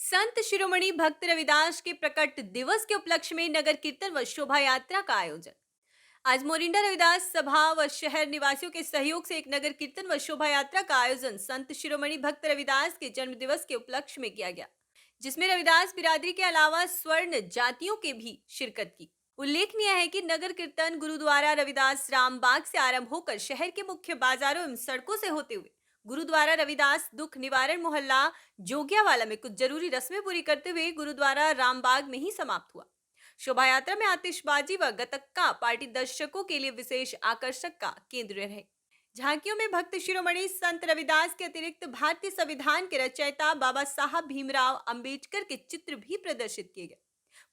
संत शिरोमणि भक्त रविदास के प्रकट दिवस के उपलक्ष्य में नगर कीर्तन व शोभा यात्रा का आयोजन। आज मोरिंडा रविदास सभा व शहर निवासियों के सहयोग से एक नगर कीर्तन व शोभा यात्रा का आयोजन संत शिरोमणि भक्त रविदास के जन्म दिवस के उपलक्ष्य में किया गया, जिसमें रविदास बिरादरी के अलावा स्वर्ण जातियों के भी शिरकत की। उल्लेखनीय है कि नगर कीर्तन गुरुद्वारा रविदास रामबाग से आरंभ होकर शहर के मुख्य बाजारों एवं सड़कों से होते हुए गुरुद्वारा रविदास दुख निवारण मोहल्ला जोगियावाला में कुछ जरूरी रस्में पूरी करते हुए गुरुद्वारा रामबाग में ही समाप्त हुआ। शोभा यात्रा में आतिशबाजी व गतक्का पार्टी दर्शकों के लिए विशेष आकर्षक का केंद्र रहे। झांकियों में भक्त शिरोमणि संत रविदास के अतिरिक्त भारतीय संविधान के रचयिता बाबा साहब भीमराव अंबेडकर के चित्र भी प्रदर्शित किए गए।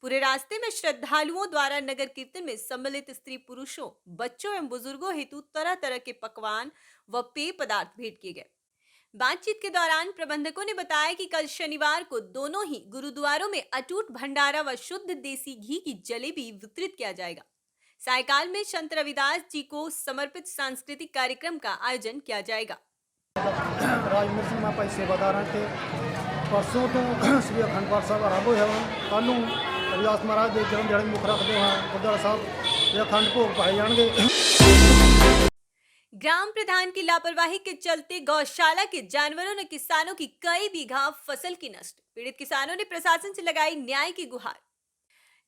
पूरे रास्ते में श्रद्धालुओं द्वारा नगर कीर्तन में सम्मिलित स्त्री पुरुषों, बच्चों एवं बुजुर्गों हेतु तरह तरह के पकवान व पेय पदार्थ भेंट किए गए। बातचीत के दौरान प्रबंधकों ने बताया कि कल शनिवार को दोनों ही गुरुद्वारों में अटूट भंडारा व शुद्ध देसी घी की जलेबी वितरित किया जाएगा। सायकाल में संत रविदास जी को समर्पित सांस्कृतिक कार्यक्रम का आयोजन किया जाएगा। राजवीर सिंह मापा सेवादार थे परसों तो श्री अखंड पाठ साहब आरंभ है कल रविदास महाराज के जन्म दिहाड़े मुख रखते हैं गुरुद्वारा साहब ये अखंड भोग पाए जाएंगे। ग्राम प्रधान की लापरवाही के चलते गौशाला के जानवरों ने किसानों की कई बीघा फसल की नष्ट। पीड़ित किसानों ने प्रशासन से लगाई न्याय की गुहार।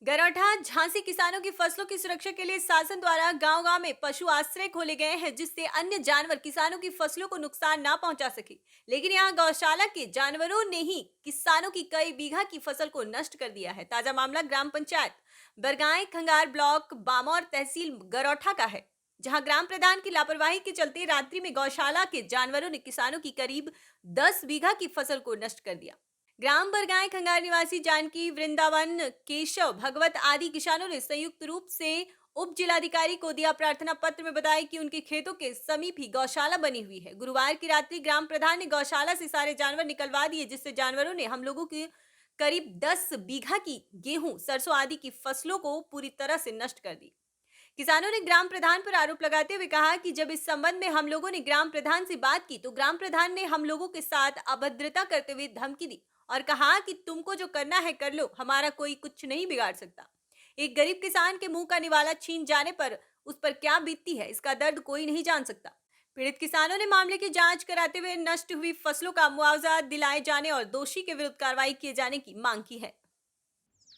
गरौठा झांसी किसानों की फसलों की सुरक्षा के लिए शासन द्वारा गांव-गांव में पशु आश्रय खोले गए हैं, जिससे अन्य जानवर किसानों की फसलों को नुकसान ना पहुंचा सके। लेकिन यहां गौशाला के जानवरों ने ही किसानों की कई बीघा की फसल को नष्ट कर दिया है। ताजा मामला ग्राम पंचायत बरगांव खंगार ब्लॉक बामौर तहसील गरौठा का है, जहां ग्राम प्रधान की लापरवाही के चलते रात्रि में गौशाला के जानवरों ने किसानों की करीब 10 बीघा की फसल को नष्ट कर दिया। ग्राम बरगांव खंगार निवासी जानकी वृंदावन केशव भगवत आदि किसानों ने संयुक्त रूप से उप जिलाधिकारी को दिया प्रार्थना पत्र में बताया कि उनके खेतों के समीप ही गौशाला बनी हुई है। गुरुवार की रात्रि ग्राम प्रधान ने गौशाला से सारे जानवर निकलवा दिए, जिससे जानवरों ने हम लोगों की करीब 10 बीघा की गेहूं, सरसों आदि की फसलों को पूरी तरह से नष्ट कर दी। किसानों ने ग्राम प्रधान पर आरोप लगाते हुए कहा कि जब इस संबंध में हम लोगों ने ग्राम प्रधान से बात की तो ग्राम प्रधान ने हम लोगों के साथ अभद्रता करते हुए धमकी दी और कहा कि तुमको जो करना है कर लो, हमारा कोई कुछ नहीं बिगाड़ सकता। एक गरीब किसान के मुंह का निवाला छीन जाने पर उस पर क्या बीतती है, इसका दर्द कोई नहीं जान सकता। पीड़ित किसानों ने मामले की जांच कराते हुए नष्ट हुई फसलों का मुआवजा दिलाए जाने और दोषी के विरुद्ध कार्रवाई किए जाने की मांग की है।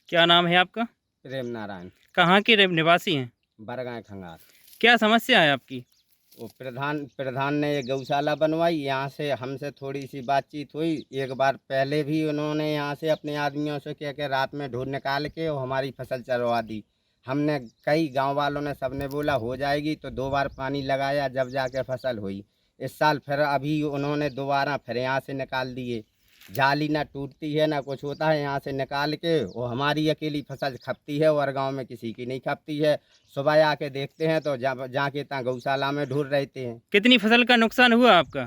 क्या नाम है आपका? रेम नारायण कहाँ के निवासी हैं? बरगांव खंगार। क्या समस्या है आपकी? वो प्रधान ने ये गौशाला बनवाई, यहाँ से हमसे थोड़ी सी बातचीत हुई। एक बार पहले भी उन्होंने यहाँ से अपने आदमियों से कह के रात में ढूंढ निकाल के और हमारी फसल चरवा दी। हमने कई गांव वालों ने सबने बोला हो जाएगी, तो 2 बार पानी लगाया जब जाके फसल हुई। इस साल फिर अभी उन्होंने दोबारा फिर यहाँ से निकाल दिए। जाली ना टूटती है ना कुछ होता है, यहाँ से निकाल के वो हमारी अकेली फसल खपती है और गांव में किसी की नहीं खपती है। सुबह आके देखते हैं तो जाके तहाँ गौशाला में ढूंढ रहते हैं। कितनी फसल का नुकसान हुआ आपका?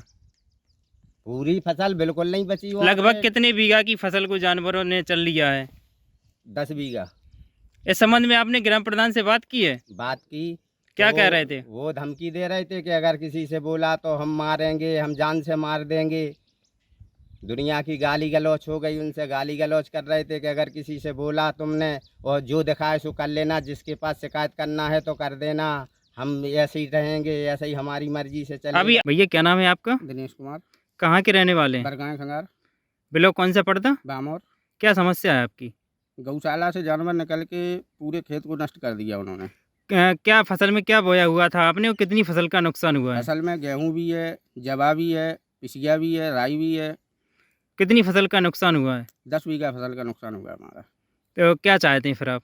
पूरी फसल बिल्कुल नहीं बची हुआ। लगभग कितने बीघा की फसल को जानवरों ने चल लिया है? 10 बीघा। इस संबंध में आपने ग्राम प्रधान से बात की है? बात की। क्या तो कह रहे थे? वो धमकी दे रहे थे कि अगर किसी से बोला तो हम मारेंगे, हम जान से मार देंगे। दुनिया की गाली गलौच हो गई, उनसे गाली गलौच कर रहे थे कि अगर किसी से बोला तुमने और जो दिखाए सो कर लेना, जिसके पास शिकायत करना है तो कर देना, हम ऐसे ही रहेंगे, ऐसे ही हमारी मर्जी से चलेगा। अभी भैया क्या नाम है आपका? दिनेश कुमार, कहाँ के रहने वाले हैं? बरगांव खंगार ब्लॉक कौन सा पड़ता? बामौर। क्या समस्या है आपकी? गौशाला से जानवर निकल के पूरे खेत को नष्ट कर दिया उन्होंने। क्या फसल में क्या बोया हुआ था आपने और कितनी फसल का नुकसान हुआ है? फसल में गेहूँ भी है, जवा भी है, पिसिया भी है, राई भी है। कितनी फसल का नुकसान हुआ है? 10 बीघा फसल का नुकसान हुआ हमारा। तो क्या चाहते हैं फिर आप?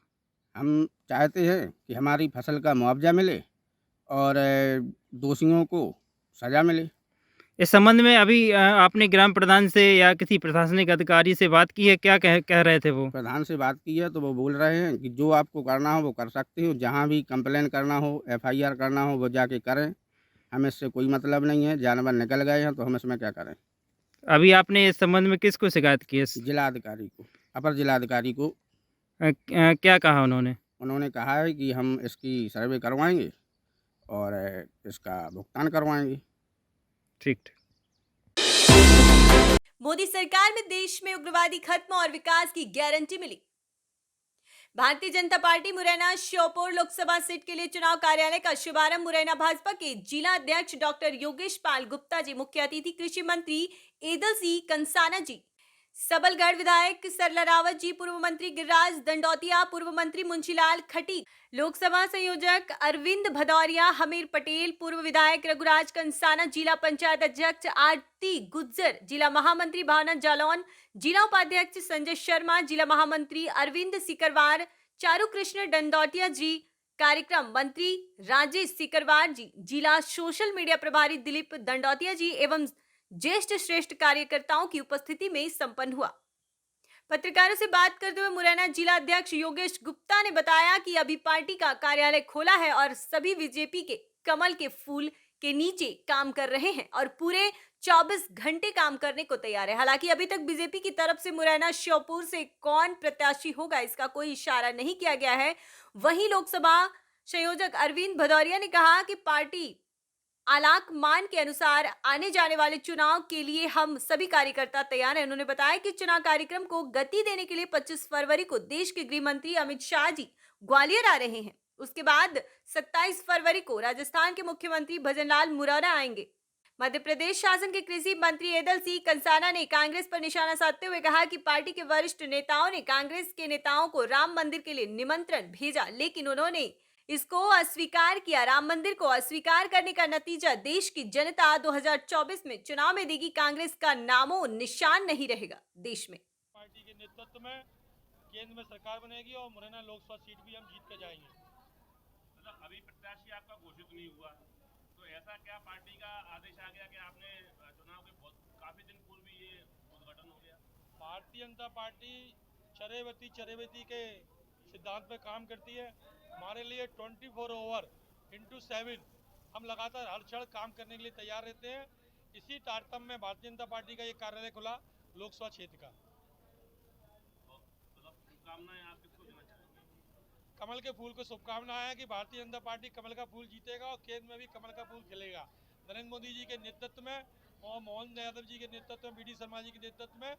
हम चाहते हैं कि हमारी फसल का मुआवजा मिले और दोषियों को सज़ा मिले। इस संबंध में अभी आपने ग्राम प्रधान से या किसी प्रशासनिक अधिकारी से बात की है? क्या कह रहे थे वो? प्रधान से बात की है तो वो बोल रहे हैं कि जो आपको करना हो वो कर सकते हो, जहाँ भी कंप्लेन करना हो, FIR करना हो वो जाके करें, हमें इससे कोई मतलब नहीं है। जानवर निकल गए हैं तो हम इसमें क्या करें। अभी आपने इस संबंध में किसको शिकायत की है? जिलाधिकारी को, अपर जिलाधिकारी को। क्या कहा उन्होंने? उन्होंने कहा है कि हम इसकी सर्वे करवाएंगे और इसका भुगतान करवाएंगे। ठीक। मोदी सरकार में देश में उग्रवादी खत्म और विकास की गारंटी मिली। भारतीय जनता पार्टी मुरैना श्योपुर लोकसभा सीट के लिए चुनाव कार्यालय का शुभारंभ मुरैना भाजपा के जिला अध्यक्ष डॉक्टर योगेश पाल गुप्ता जी, मुख्य अतिथि कृषि मंत्री एदल सिंह कंसाना जी, सबलगढ़ विधायक सरला रावत जी, पूर्व मंत्री गिरिराज दंडौतिया, पूर्व मंत्री मुंशीलाल खटी, लोकसभा संयोजक अरविंद भदौरिया, हमीर पटेल, पूर्व विधायक रघुराज कंसाना, जिला पंचायत अध्यक्ष आरती गुज्जर, जिला महामंत्री भावना जालौन, जिला उपाध्यक्ष संजय शर्मा, जिला महामंत्री अरविंद सिकरवार, चारू कृष्ण दंडौतिया जी, कार्यक्रम मंत्री राजेश सिकरवार जी, जिला सोशल मीडिया प्रभारी दिलीप दंडौतिया जी एवं ज्येष्ठ श्रेष्ठ कार्यकर्ताओं की उपस्थिति में संपन्न हुआ। पत्रकारों से बात करते हुए मुरैना जिला अध्यक्ष योगेश गुप्ता ने बताया कि अभी पार्टी का कार्यालय खोला है और सभी बीजेपी के कमल के फूल के नीचे काम कर रहे हैं और पूरे 24 घंटे काम करने को तैयार है। हालांकि अभी तक बीजेपी की तरफ से मुरैना श्योपुर से कौन प्रत्याशी होगा इसका कोई इशारा नहीं किया गया है। वहीं लोकसभा संयोजक अरविंद भदौरिया ने कहा कि पार्टी आलाक मान के अनुसार आने जाने वाले चुनाव के लिए हम सभी कार्यकर्ता तैयार हैं। उन्होंने बताया कि चुनाव कार्यक्रम को गति देने के लिए 25 फरवरी को देश के गृह मंत्री अमित शाह जी ग्वालियर आ रहे हैं। उसके बाद 27 फरवरी को राजस्थान के मुख्यमंत्री भजनलाल मुरैना आएंगे। मध्य प्रदेश शासन के कृषि मंत्री एदल सिंह कंसाना ने कांग्रेस पर निशाना साधते हुए कहा कि पार्टी के वरिष्ठ नेताओं ने कांग्रेस के नेताओं को राम मंदिर के लिए निमंत्रण भेजा, लेकिन उन्होंने इसको अस्वीकार किया। राम मंदिर को अस्वीकार करने का नतीजा देश की जनता 2024 में चुनाव में देगी। कांग्रेस का नामो निशान नहीं रहेगा देश में। पार्टी के नेतृत्व में केंद्र में सरकार बनेगी और मुरैना लोकसभा सीट भी हम जीत के जाएंगे। मतलब अभी प्रत्याशी आपका घोषित नहीं हुआ, तो ऐसा क्या पार्टी का आदेश आ गया कि आपने चुनाव के काफी दिन पूर्व ये उद्घाटन हो गया? भारतीय जनता पार्टी चरेवती के सिद्धांत पे काम करती है। हमारे लिए 24 ओवर इंटू 7 हम लगातार हर क्षण काम करने के लिए तैयार रहते हैं। इसी तारतम्य में भारतीय जनता पार्टी का ये कार्यालय खुला लोकसभा क्षेत्र का। मतलब शुभकामनाएं आप किसको देना चाहेंगे? कमल के फूल को शुभकामनाएं है कि भारतीय जनता पार्टी कमल का फूल जीतेगा और केंद्र में भी कमल का फूल खिलेगा। नरेंद्र मोदी जी के नेतृत्व में और मोहन यादव जी के नेतृत्व में, बी.डी. शर्मा जी के नेतृत्व में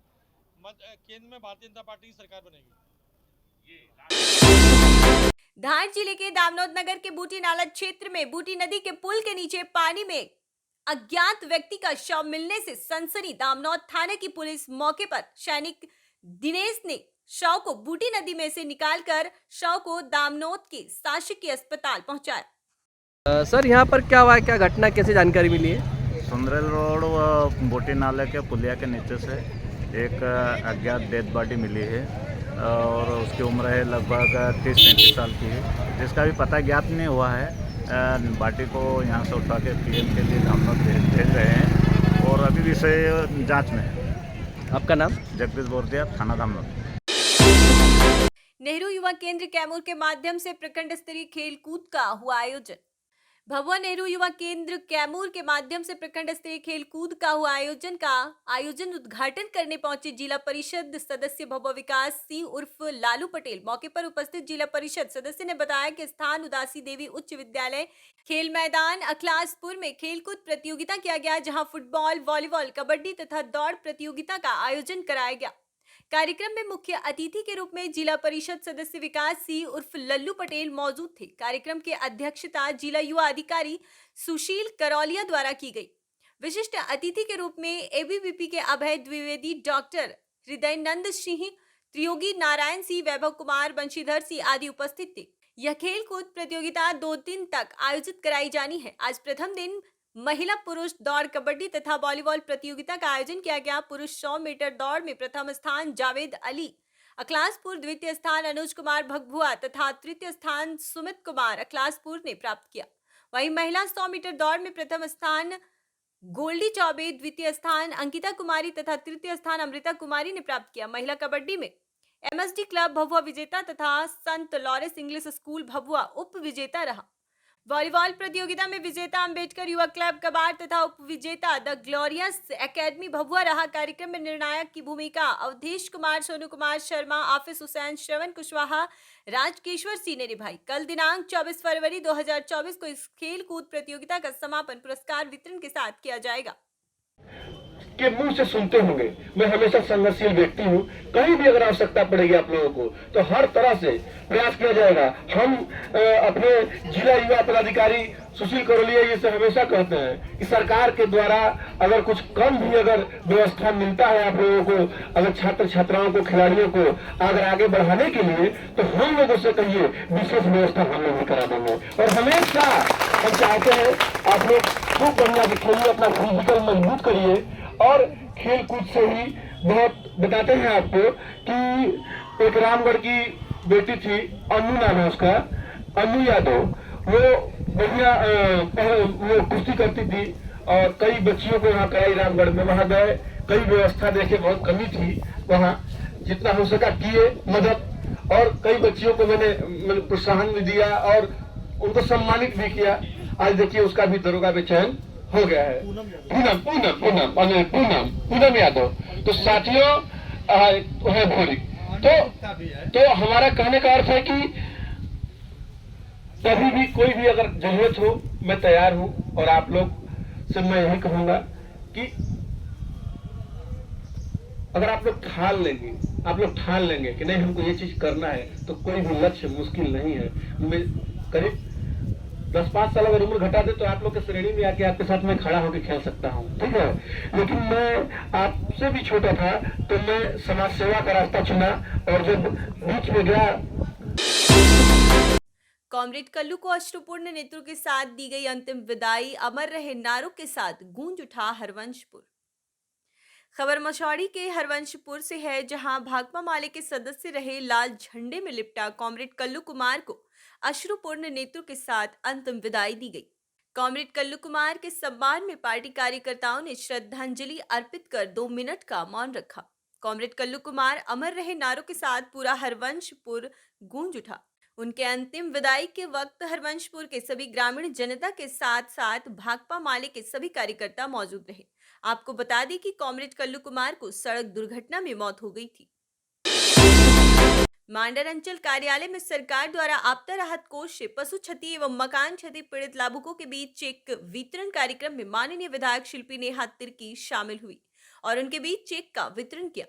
केंद्र में भारतीय जनता पार्टी की सरकार बनेगी। धार जिले के दामनोद नगर के बूटी नाला क्षेत्र में बूटी नदी के पुल के नीचे पानी में अज्ञात व्यक्ति का शव मिलने से सनसनी। दामनोद थाने की पुलिस मौके पर सैनिक दिनेश ने शव को बूटी नदी में से निकालकर शव को दामनोद के शासकीय अस्पताल पहुंचाया। सर, यहाँ पर क्या हुआ, क्या घटना, कैसे जानकारी मिली है? सुंदरेल रोड व बूटी नाले के पुलिया के नीचे से एक अज्ञात डेड बॉडी मिली है और उसकी उम्र है लगभग 30-35 साल की है, जिसका भी पता ज्ञात नहीं हुआ है। बॉडी को यहाँ से उठा के पीएम के लिए हम लोग भेज रहे हैं और अभी विषय जांच में है। आपका नाम? जगदीश बोरदिया, थाना दामनोद। नेहरू युवा केंद्र कैमूर के माध्यम से प्रखंड स्तरीय खेल कूद का हुआ आयोजन। भभुआ नेहरू युवा केंद्र कैमूर के माध्यम से प्रखंड स्तरीय खेल कूद का हुआ आयोजन उद्घाटन करने पहुंचे जिला परिषद सदस्य भभुआ विकास सिंह उर्फ लालू पटेल। मौके पर उपस्थित जिला परिषद सदस्य ने बताया कि स्थान उदासी देवी उच्च विद्यालय खेल मैदान अखलासपुर में खेलकूद प्रतियोगिता किया गया, जहां फुटबॉल, वॉलीबॉल, कबड्डी तथा दौड़ प्रतियोगिता का आयोजन कराया गया। कार्यक्रम में मुख्य अतिथि के रूप में जिला परिषद सदस्य विकास सिंह उर्फ लल्लू पटेल मौजूद थे। कार्यक्रम की अध्यक्षता जिला युवा अधिकारी सुशील करौलिया द्वारा की गई। विशिष्ट अतिथि के रूप में एबीवीपी के अभय द्विवेदी, डॉक्टर हृदयनंद सिंह, त्रियोगी नारायण सिंह, वैभव कुमार, बंशीधर सिंह आदि उपस्थित थे। यह खेल कूद प्रतियोगिता 2 दिन तक आयोजित कराई जानी है। आज प्रथम दिन महिला पुरुष दौड़, कबड्डी तथा वॉलीबॉल प्रतियोगिता का आयोजन किया गया। पुरुष 100 मीटर दौड़ में प्रथम स्थान जावेद अली अखलासपुर, द्वितीय स्थान अनुज कुमार भगभुआ तथा तृतीय स्थान सुमित कुमार अखलासपुर ने प्राप्त किया। वहीं महिला 100 मीटर दौड़ में प्रथम स्थान गोल्डी चौबे, द्वितीय स्थान अंकिता कुमारी तथा तृतीय स्थान अमृता कुमारी ने प्राप्त किया। महिला कबड्डी में एमएसडी क्लब भभुआ विजेता तथा संत लॉरेंस इंग्लिश स्कूल भभुआ उप विजेता रहा। वॉलीबॉल प्रतियोगिता में विजेता अंबेडकर युवा क्लब कबाड़ तथा उप विजेता द ग्लोरियस एकेडमी भभुआ रहा। कार्यक्रम में निर्णायक की भूमिका अवधेश कुमार, सोनू कुमार शर्मा, आफिस हुसैन, श्रवण कुशवाहा, राजकेश्वर सिंह ने निभाई। कल दिनांक 24 फरवरी 2024 को इस खेल कूद प्रतियोगिता का समापन पुरस्कार वितरण के साथ किया जाएगा। के मुंह से सुनते होंगे। मैं हमेशा संघर्षशील व्यक्ति हूँ, कहीं भी अगर आवश्यकता पड़ेगी आप लोगों को तो हर तरह से प्रयास किया जाएगा। हम अपने जिला युवा पदाधिकारी सुशील करोलिया ये से हमेशा कहते हैं कि सरकार के द्वारा अगर कुछ कम भी अगर व्यवस्था मिलता है आप लोगों को, अगर छात्र छात्राओं को, खिलाड़ियों को अगर आगे बढ़ाने के लिए, तो हम लोगों से कहिए विशेष व्यवस्था हम लोग भी करा देंगे। और हमेशा हम चाहते हैं आप लोग खूब बढ़िया से खेलिए, अपना फिजिकल मजबूत करिए। और खेल कूद से ही बहुत बताते हैं आपको कि एक रामगढ़ की बेटी थी, अन्नू नाम है उसका, अन्नू यादव, वो बढ़िया वो कुश्ती करती थी और कई बच्चियों को वहाँ कराई रामगढ़ में। वहाँ गए, कई व्यवस्था देखे, बहुत कमी थी वहाँ, जितना हो सका किए मदद, और कई बच्चियों को मैंने प्रोत्साहन भी दिया और उनको सम्मानित भी किया। आज देखिए उसका भी दरोगा में चयन हो गया है, पूनम यादव। तो साथियों है भोरी। तो हमारा कहने का अर्थ है कि कभी भी कोई भी अगर जरूरत हो मैं तैयार हूं। और आप लोग से मैं यही कहूंगा कि अगर आप लोग ठान लेंगे कि नहीं हमको ये चीज करना है, तो कोई भी लक्ष्य मुश्किल नहीं है। मैं करीब 10-5 साल अगर उम्र घटा दे तो आप लोग के श्रेणी में आके आपके साथ मैं खड़ा होकर खेल सकता हूँ, ठीक है। लेकिन मैं आपसे भी छोटा था तो मैं समाज सेवा का रास्ता चुना, और जब बीच में गया। कॉमरेड कल्लू को अश्रुपूर्ण नेत्रों के साथ दी गई अंतिम विदाई, अमर रहे नारों के साथ गूंज उठा हरवंशपुर। खबर मसौड़ी के हरवंशपुर से है, जहां भाकपा माले के सदस्य रहे लाल झंडे में लिपटा कॉमरेड कल्लू कुमार को अश्रुपूर्ण नेत्रों के साथ अंतिम विदाई दी गई। कॉमरेड कल्लू कुमार के सम्मान में पार्टी कार्यकर्ताओं ने श्रद्धांजलि अर्पित कर 2 मिनट का मौन रखा। कॉमरेड कल्लू कुमार अमर रहे नारों के साथ पूरा हरवंशपुर गूंज उठा। उनके अंतिम विदाई के वक्त हरवंशपुर के सभी ग्रामीण जनता के साथ साथ भाकपा माले के सभी कार्यकर्ता मौजूद रहे। आपको बता दें कि कॉमरेड कल्लू कुमार को सड़क दुर्घटना में मौत हो गई थी। मांडर अंचल कार्यालय में सरकार द्वारा आपदा राहत कोष से पशु क्षति एवं मकान क्षति पीड़ित लाभुकों के बीच चेक वितरण कार्यक्रम में माननीय विधायक शिल्पी नेहा तिर्की शामिल हुई और उनके बीच चेक का वितरण किया।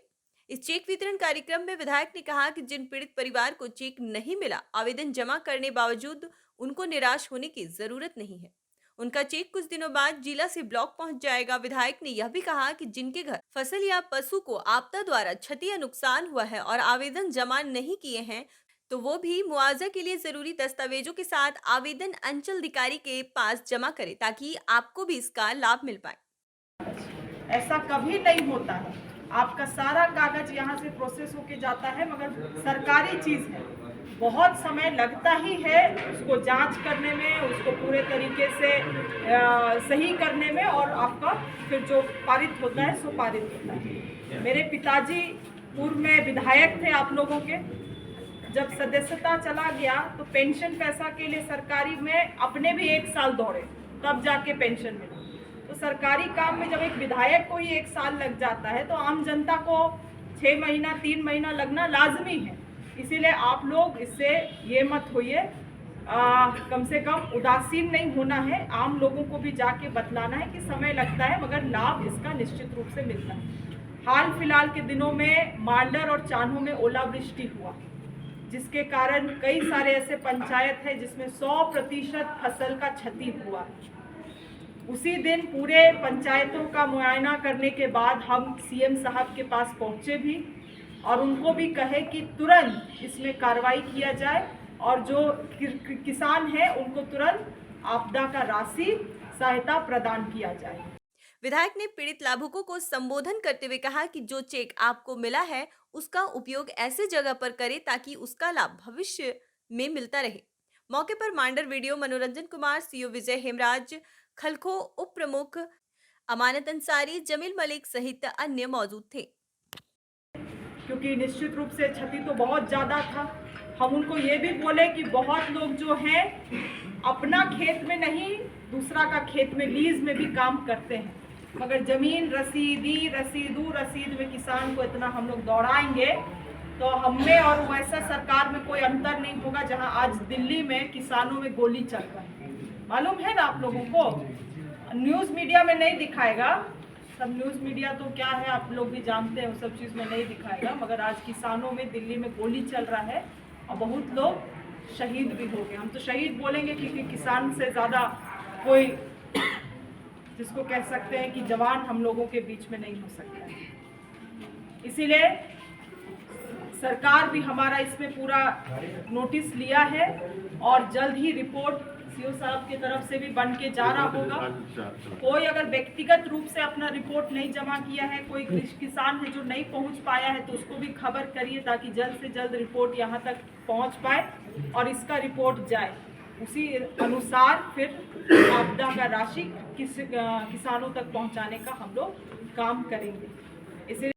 इस चेक वितरण कार्यक्रम में विधायक ने कहा कि जिन पीड़ित परिवार को चेक नहीं मिला, आवेदन जमा करने बावजूद उनको निराश होने की जरूरत नहीं है। उनका चेक कुछ दिनों बाद जिला से ब्लॉक पहुंच जाएगा। विधायक ने यह भी कहा कि जिनके घर फसल या पशु को आपदा द्वारा क्षति या नुकसान हुआ है और आवेदन जमा नहीं किए हैं, तो वो भी मुआवजा के लिए जरूरी दस्तावेजों के साथ आवेदन अंचल अधिकारी के पास जमा करें, ताकि आपको भी इसका लाभ मिल पाए। ऐसा कभी नहीं होता है, आपका सारा कागज यहाँ से प्रोसेस होके जाता है, मगर सरकारी चीज़ है, बहुत समय लगता ही है उसको जांच करने में, उसको पूरे तरीके से सही करने में, और आपका फिर जो पारित होता है सो पारित होता है। मेरे पिताजी पूर्व में विधायक थे आप लोगों के। जब सदस्यता चला गया तो पेंशन पैसा के लिए सरकारी में अपने भी 1 साल दौड़े, तब जाके पेंशन मिला। तो सरकारी काम में जब एक विधायक को ही 1 साल लग जाता है, तो आम जनता को 6 महीना 3 महीना लगना लाजमी है। इसीलिए आप लोग इससे ये मत होइए, कम से कम उदासीन नहीं होना है। आम लोगों को भी जाके बतलाना है कि समय लगता है, मगर लाभ इसका निश्चित रूप से मिलता है। हाल फिलहाल के दिनों में मांडर और चान्हो में ओलावृष्टि हुआ, जिसके कारण कई सारे ऐसे पंचायत है जिसमें 100% फसल का क्षति हुआ। उसी दिन पूरे पंचायतों का मुआयना करने के बाद हम सीएम साहब के पास पहुँचे भी, और उनको भी कहे कि तुरंत इसमें कार्रवाई किया जाए, और जो किसान हैं उनको तुरंत आपदा का राशि सहायता प्रदान किया जाए। विधायक ने पीड़ित लाभुकों को संबोधन करते हुए कहा कि जो चेक आपको मिला है उसका उपयोग ऐसे जगह पर करें ताकि उसका लाभ भविष्य में मिलता रहे। मौके पर मांडर वीडियो मनोरंजन कुमार, सीओ विजय हेमराज, खलखो उप प्रमुख अमानत अंसारी, जमील मलिक सहित अन्य मौजूद थे। क्योंकि निश्चित रूप से क्षति तो बहुत ज़्यादा था। हम उनको ये भी बोले कि बहुत लोग जो हैं अपना खेत में नहीं, दूसरा का खेत में लीज में भी काम करते हैं, मगर ज़मीन रसीद में किसान को इतना हम लोग दौड़ाएंगे तो हम में और वैसा सरकार में कोई अंतर नहीं होगा। जहां आज दिल्ली में किसानों में गोली चल रहा है, मालूम है ना आप लोगों को, न्यूज़ मीडिया में नहीं दिखाएगा, सब न्यूज़ मीडिया तो क्या है आप लोग भी जानते हैं, वो सब चीज़ में नहीं दिखाएगा, मगर आज किसानों में दिल्ली में गोली चल रहा है और बहुत लोग शहीद भी हो गए। हम तो शहीद बोलेंगे क्योंकि किसान से ज़्यादा कोई जिसको कह सकते हैं कि जवान हम लोगों के बीच में नहीं हो सकता है। इसीलिए सरकार भी हमारा इसमें पूरा नोटिस लिया है और जल्द ही रिपोर्ट सीओ साहब की तरफ से भी बन के जा रहा होगा। कोई अगर व्यक्तिगत रूप से अपना रिपोर्ट नहीं जमा किया है, कोई किसान है जो नहीं पहुंच पाया है, तो उसको भी खबर करिए ताकि जल्द से जल्द रिपोर्ट यहां तक पहुंच पाए और इसका रिपोर्ट जाए। उसी अनुसार फिर आपदा का राशि किसानों तक पहुंचाने का हम लोग काम करेंगे। इसे